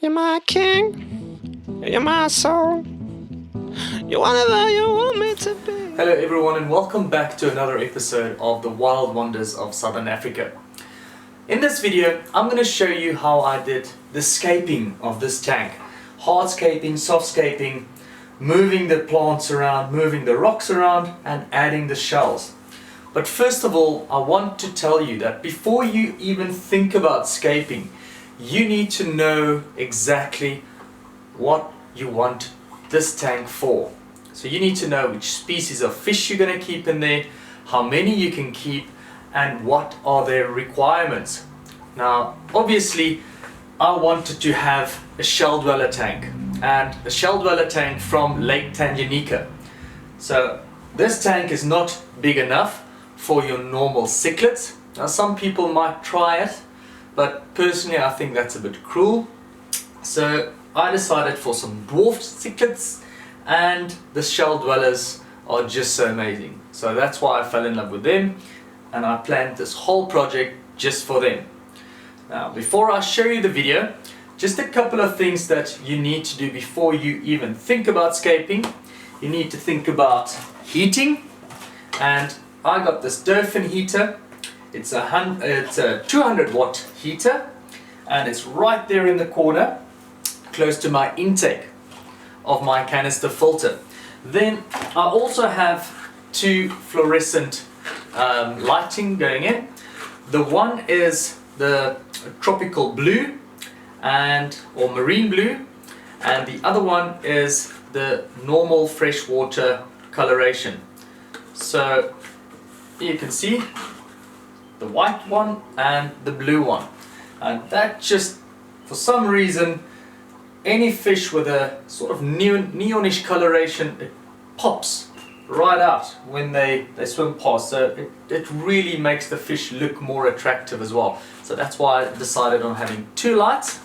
You're my king, you're my soul, you're whatever you want me to be. Hello everyone and welcome back to another episode of the Wild Wonders of Southern Africa. In this video, I'm going to show you how I did the scaping of this tank. Hard-scaping, soft-scaping, moving the plants around, moving the rocks around and adding the shells. But first of all, I want to tell you that before you even think about scaping, you need to know exactly what you want this tank for. So you need to know which species of fish you're going to keep in there, how many you can keep, and what are their requirements. Now, obviously, I wanted to have a shell dweller tank, and a shell dweller tank from Lake Tanganyika. So this tank is not big enough for your normal cichlids. Now some people might try it, but personally I think that's a bit cruel. So I decided for some dwarfed cichlids, and the shell dwellers are just so amazing. So that's why I fell in love with them, and I planned this whole project just for them. Now before I show you the video, just a couple of things that you need to do before you even think about scaping. You need to think about heating, and I got this Dolphin heater. It's a 200 watt heater, and it's right there in the corner close to my intake of my canister filter. Then I also have two fluorescent lighting going in. The one is the tropical blue or marine blue, and the other one is the normal freshwater coloration. So you can see the white one and the blue one, and that just, for some reason, any fish with a sort of neonish coloration, it pops right out when they swim past. So it really makes the fish look more attractive as well. So that's why I decided on having two lights.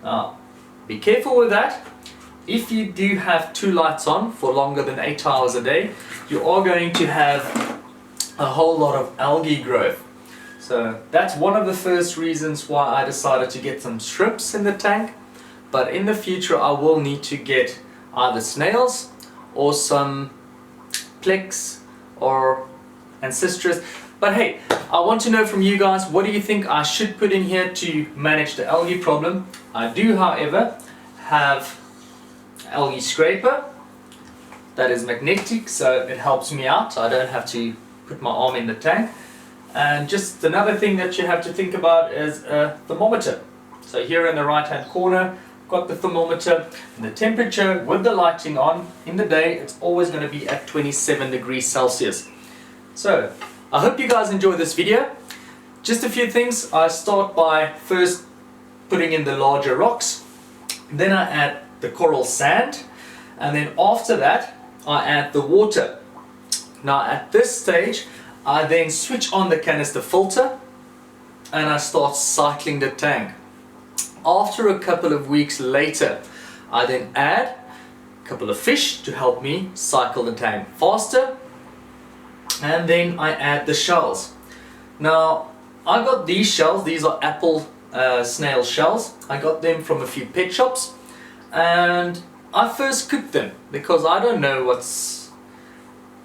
Now be careful with that. If you do have two lights on for longer than 8 hours a day, you are going to have a whole lot of algae growth. So that's one of the first reasons why I decided to get some shrimps in the tank. But in the future I will need to get either snails or some plex or ancestors. But hey, I want to know from you guys, what do you think I should put in here to manage the algae problem? I do, however, have algae scraper that is magnetic, so it helps me out. I don't have to put my arm in the tank. And just another thing that you have to think about is a thermometer. So here in the right hand corner, got the thermometer, and the temperature with the lighting on in the day, it's always going to be at 27 degrees Celsius. So I hope you guys enjoy this video. Just a few things. I start by first putting in the larger rocks, then I add the coral sand, and then after that I add the water. Now at this stage I then switch on the canister filter and I start cycling the tank. After a couple of weeks later, I then add a couple of fish to help me cycle the tank faster, and then I add the shells. Now I got these shells, these are apple snail shells. I got them from a few pet shops, and I first cooked them because I don't know what's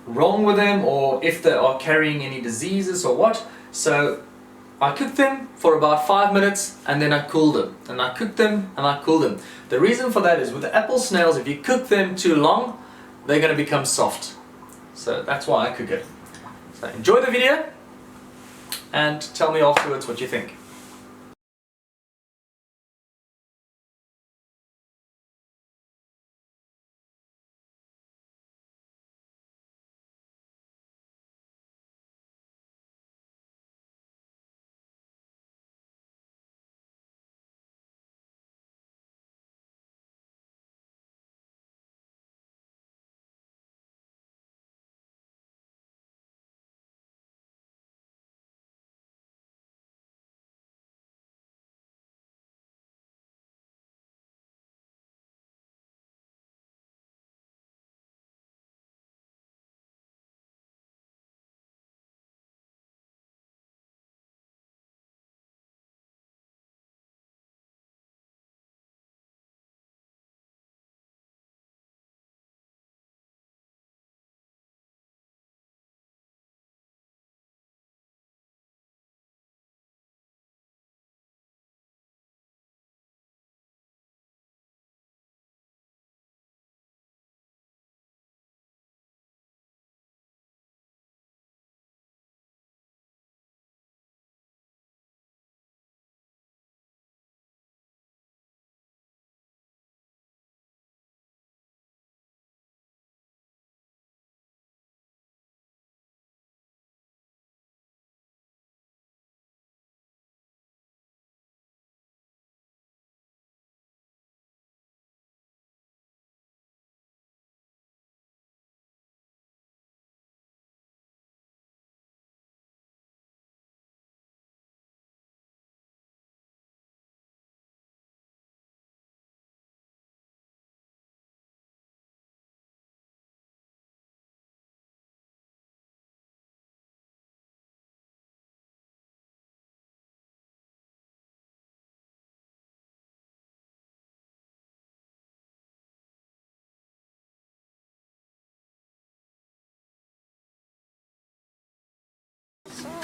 wrong with them or if they are carrying any diseases or what. So I cooked them for about 5 minutes and then I cooled them, and I cooked them and I cooled them. The reason for that is with the apple snails, if you cook them too long, they're going to become soft. So that's why I cook it. So enjoy the video and tell me afterwards what you think.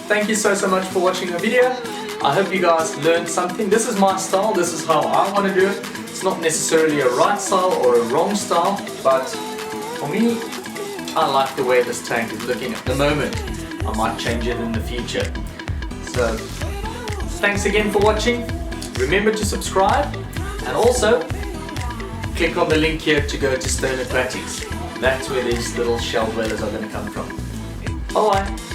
thank you so much for watching the video. I hope you guys learned something. This is my style, this is how I want to do it. It's not necessarily a right style or a wrong style, but for me, I like the way this tank is looking at the moment. I might change it in the future. So, thanks again for watching. Remember to subscribe and also click on the link here to go to Stone Aquatics. That's where these little shell dwellers are going to come from. Bye bye.